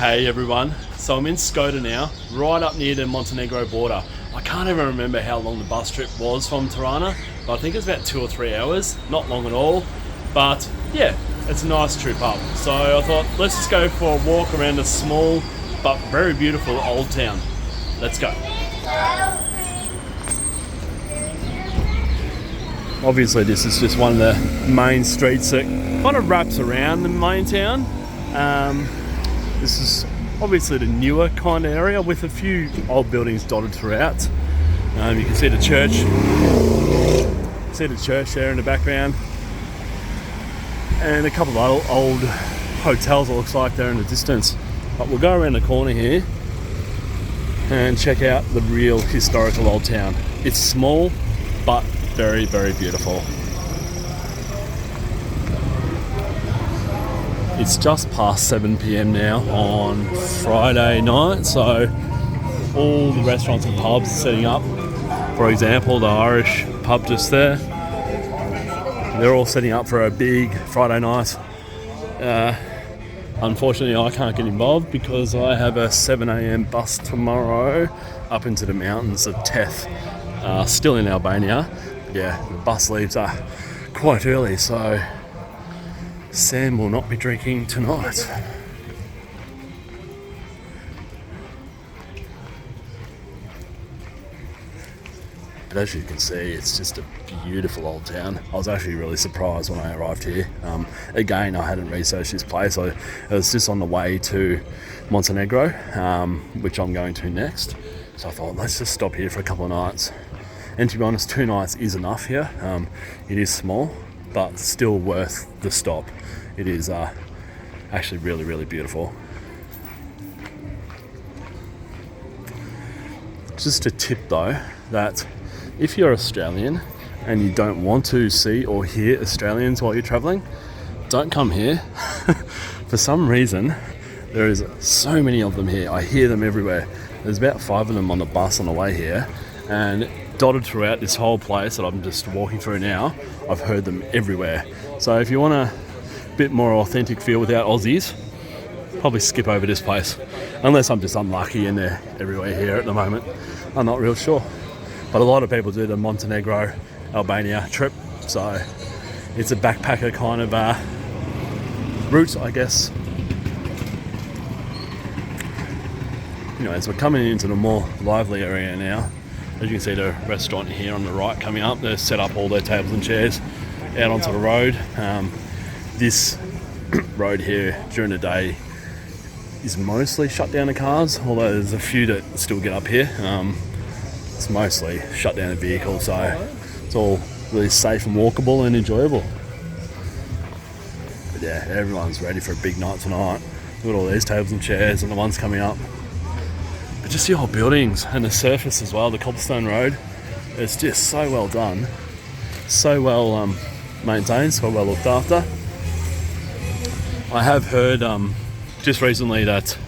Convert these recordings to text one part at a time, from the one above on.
Hey everyone, so I'm in Skoda now, right up near the Montenegro border. I can't even remember how long the bus trip was from Tirana, but I think it's about 2 or 3 hours, not long at all. But yeah, it's a nice trip up. So I thought, let's just go for a walk around a small but very beautiful old town. Let's go. Obviously this is just one of the main streets that kind of wraps around the main town. This is obviously the newer kind of area with a few old buildings dotted throughout. You can see the church. There in the background. And a couple of other old hotels, it looks like, there in the distance. But we'll go around the corner here and check out the real historical old town. It's small, but very, very beautiful. It's just past 7 p.m. now on Friday night, so all the restaurants and pubs are setting up. For example, the Irish pub just there, they're all setting up for a big Friday night. Unfortunately, I can't get involved because I have a 7 a.m. bus tomorrow up into the mountains of Teth, still in Albania. Yeah, the bus leaves quite early, so Sam will not be drinking tonight. But as you can see, it's just a beautiful old town. I was actually really surprised when I arrived here. Again, I hadn't researched this place. I was just on the way to Montenegro, which I'm going to next. So I thought, let's just stop here for a couple of nights. And to be honest, 2 nights is enough here. It is small, but still worth the stop. It is actually really, really beautiful. Just a tip though, that if you're Australian and you don't want to see or hear Australians while you're travelling, don't come here. For some reason, there is so many of them here. I hear them everywhere. There's about 5 of them on the bus on the way here, and dotted throughout this whole place that I'm just walking through now. I've heard them everywhere. So if you want a bit more authentic feel without Aussies, probably skip over this place. Unless I'm just unlucky and they're everywhere here at the moment. I'm not real sure. But a lot of people do the Montenegro, Albania trip. So it's a backpacker kind of route, I guess. Anyways, we're coming into the more lively area now. As you can see, the restaurant here on the right coming up, they've set up all their tables and chairs out onto the road. This road here during the day is mostly shut down to cars, although there's a few that still get up here. It's mostly shut down to vehicles, so it's all really safe and walkable and enjoyable. But yeah, everyone's ready for a big night tonight. Look at all these tables and chairs and the ones coming up. But just the old buildings and the surface as well, the cobblestone road, it's just so well done, so well maintained, so well looked after. I have heard just recently that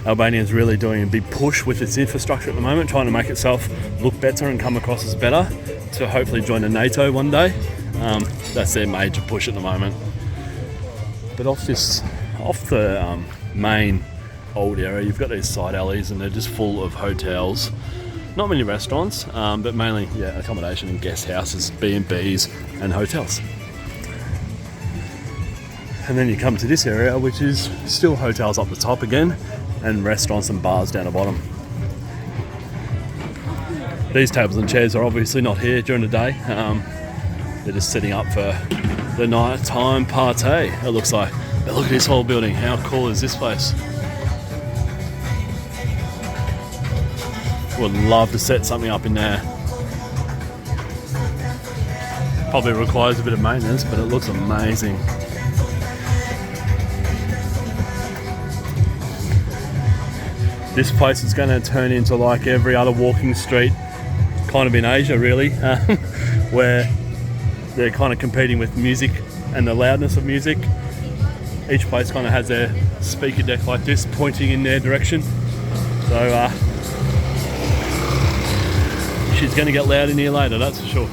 Albania is really doing a big push with its infrastructure at the moment, trying to make itself look better and come across as better to hopefully join the NATO one day. That's their major push at the moment. But off the main old area, you've got these side alleys and they're just full of hotels. Not many restaurants, but mainly accommodation and guest houses, B&Bs and hotels. And then you come to this area, which is still hotels up the top again, and restaurants and bars down the bottom. These tables and chairs are obviously not here during the day. They're just setting up for the nighttime party, it looks like. But look at this whole building. How cool is this place? Would love to set something up in there. Probably requires a bit of maintenance, but it looks amazing. This place is going to turn into like every other walking street kind of in Asia, really, where they're kind of competing with music and the loudness of music. Each place kind of has their speaker deck like this pointing in their direction. So she's going to get loud in here later, that's for sure.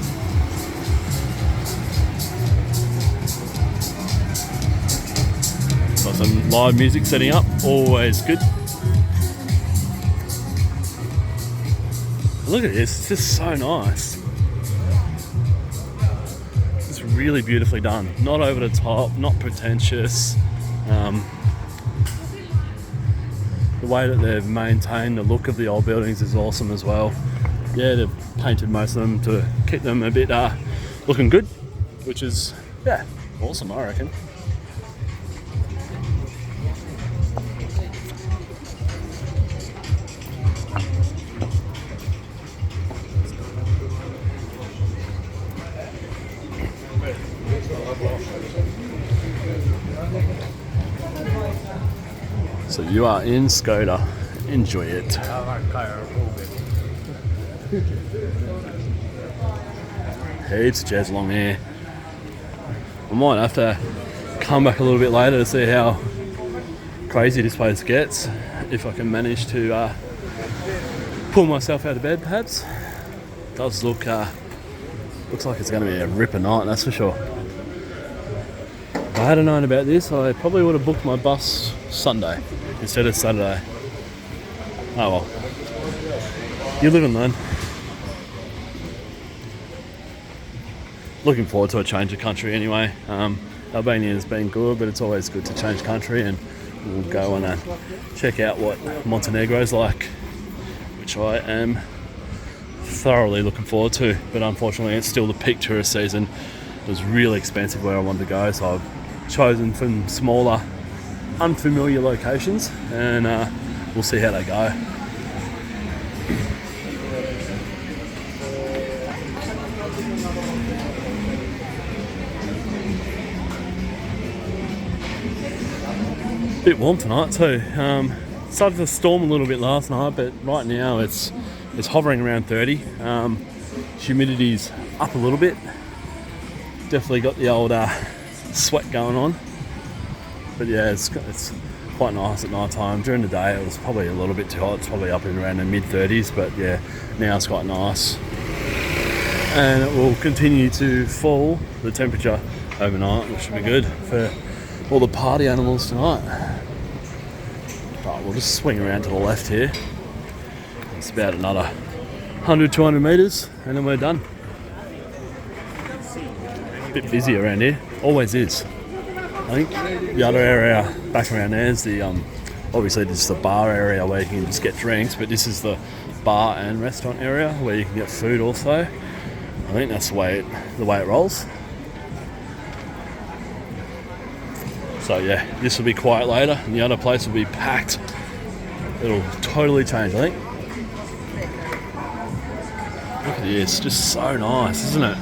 So some live music setting up, always good. Look at this, it's just so nice. It's really beautifully done. Not over the top, not pretentious. The way that they've maintained the look of the old buildings is awesome as well. Yeah, they've painted most of them to keep them a bit looking good, which is, yeah, awesome, I reckon. So you are in Skoda. Enjoy it. Heaps of chairs along here. I might have to come back a little bit later to see how crazy this place gets. If I can manage to pull myself out of bed, perhaps. It does look looks like it's going to be a ripper night, that's for sure. If I had known about this, I probably would have booked my bus Sunday instead of Saturday. Oh well. You live and learn. Looking forward to a change of country anyway. Albania's been good, but it's always good to change country, and we'll go and check out what Montenegro's like, which I am thoroughly looking forward to. But unfortunately, it's still the peak tourist season. It was really expensive where I wanted to go, so I've chosen some smaller, unfamiliar locations, and we'll see how they go. Bit warm tonight too. Started to storm a little bit last night, but right now it's hovering around 30. Humidity's up a little bit. Definitely got the old sweat going on. But yeah, it's quite nice at night time. During the day it was probably a little bit too hot. It's probably up in around the mid 30s, but yeah, now it's quite nice. And it will continue to fall, the temperature, overnight, which should be good for all the party animals tonight. Right, we'll just swing around to the left here. It's about another 100, 200 metres and then we're done. A bit busy around here, always is. I think the other area back around there is the, obviously this is the bar area where you can just get drinks, but this is the bar and restaurant area where you can get food also. I think that's the way it rolls. So yeah, this will be quiet later and the other place will be packed. It'll totally change, I think. Look at this, just so nice, isn't it?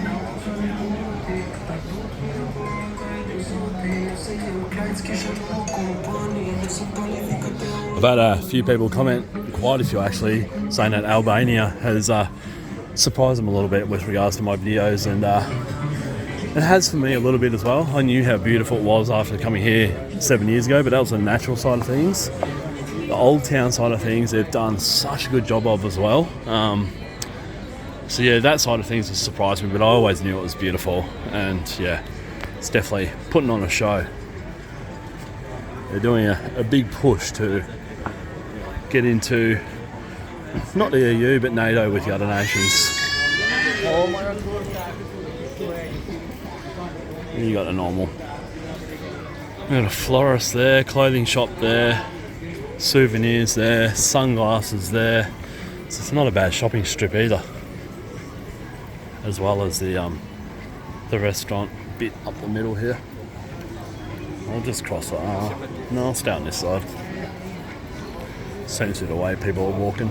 I've had a few people comment, quite a few actually, saying that Albania has surprised them a little bit with regards to my videos, and it has for me a little bit as well. I knew how beautiful it was after coming here 7 years ago, but that was the natural side of things. The old town side of things, they've done such a good job of as well. So yeah, that side of things has surprised me, but I always knew it was beautiful, and yeah, it's definitely putting on a show. They're doing a big push to get into, not the EU, but NATO with the other nations. You got the normal. You got a florist there, clothing shop there, souvenirs there, sunglasses there. So it's not a bad shopping strip either. As well as the restaurant bit up the middle here. I'll just cross it. No, I'll stay on this side. Seems to be the way people are walking.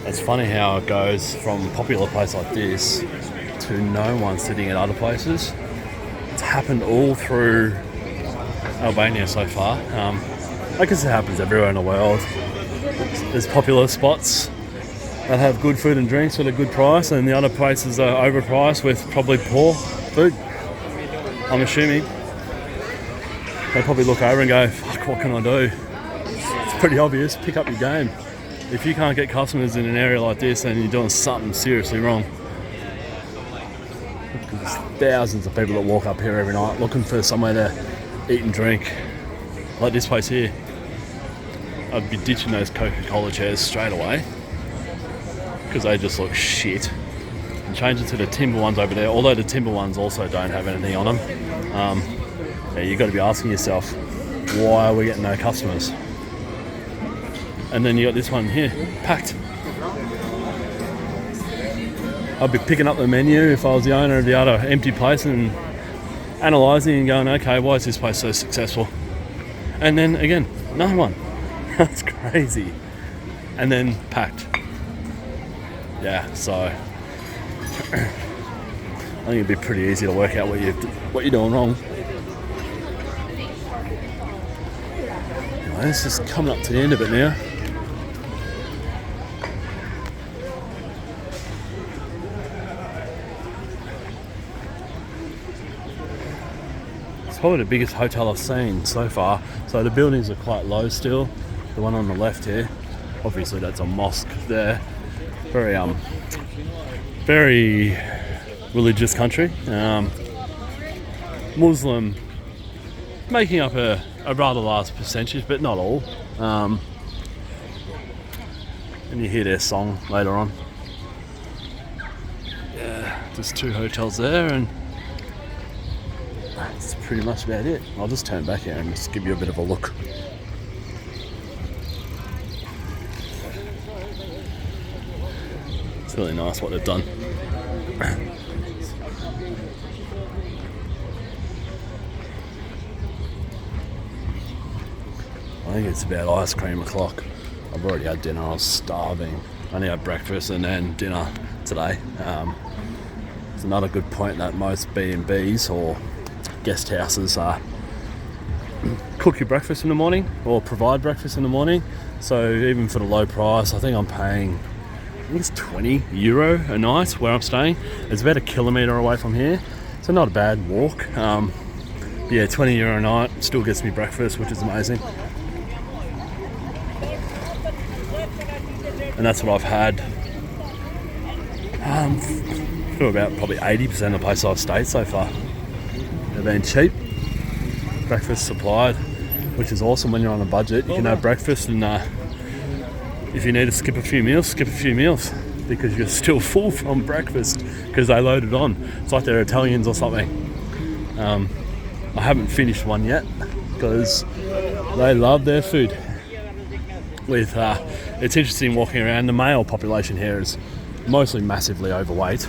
It's funny how it goes from a popular place like this to no one sitting at other places. It's happened all through Albania so far. I guess it happens everywhere in the world. There's popular spots that have good food and drinks at a good price, and the other places are overpriced with probably poor food. I'm assuming they probably look over and go, fuck, what can I do? It's pretty obvious, pick up your game. If you can't get customers in an area like this, then you're doing something seriously wrong. There's thousands of people that walk up here every night looking for somewhere to eat and drink. Like this place here. I'd be ditching those Coca-Cola chairs straight away because they just look shit, and change it to the timber ones over there, although the timber ones also don't have anything on them. Yeah, you've got to be asking yourself, why are we getting no customers? And then you got this one here, packed. I'd be picking up the menu if I was the owner of the other empty place and analysing and going, okay, why is this place so successful? And then again, no one. That's crazy. And then packed. Yeah, so I think it'd be pretty easy to work out what you're doing wrong. Anyway, it's just coming up to the end of it now. It's probably the biggest hotel I've seen so far. So the buildings are quite low still. The one on the left here, obviously that's a mosque there. Very religious country. Muslim making up a rather large percentage, but not all. And you hear their song later on. Yeah, there's 2 hotels there, and that's pretty much about it. I'll just turn back here and just give you a bit of a look. It's really nice what they've done. I think it's about ice cream o'clock. I've already had dinner, I was starving. I only had breakfast and then dinner today. It's another good point that most B&Bs or guest houses cook your breakfast in the morning or provide breakfast in the morning. So even for the low price, I think I'm paying, I think it's €20 a night where I'm staying. It's about 1 kilometre away from here, so not a bad walk. Yeah, €20 a night still gets me breakfast, which is amazing. And that's what I've had for about probably 80% of the place I've stayed so far. They've been cheap, breakfast supplied, which is awesome when you're on a budget. You can have breakfast, and if you need to skip a few meals because you're still full from breakfast because they load it on. It's like they're Italians or something. I haven't finished one yet because they love their food. It's interesting walking around. The male population here is mostly massively overweight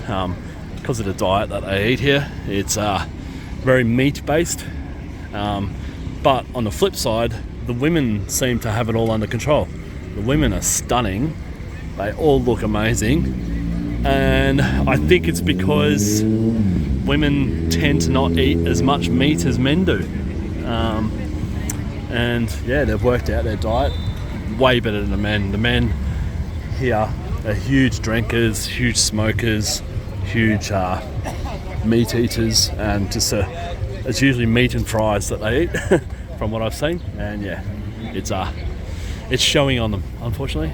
because of the diet that they eat here. It's very meat based, but on the flip side, the women seem to have it all under control. The women are stunning, they all look amazing, and I think it's because women tend to not eat as much meat as men do, and yeah, they've worked out their diet way better than the men. The men here are huge drinkers, huge smokers, huge meat eaters, and just it's usually meat and fries that they eat from what I've seen, and yeah, it's showing on them, unfortunately.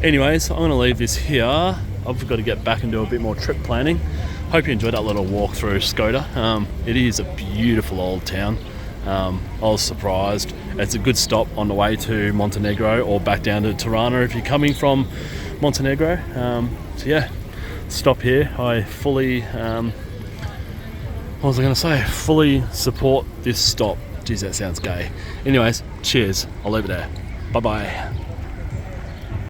Anyways, I'm going to leave this here. I've got to get back and do a bit more trip planning. Hope you enjoyed that little walk through Skoda. It is a beautiful old town. I was surprised. It's a good stop on the way to Montenegro or back down to Tirana if you're coming from Montenegro. So yeah, stop here. I fully, what was I going to say? Fully support this stop. Geez, that sounds gay. Anyways, cheers. I'll leave it there. Bye-bye.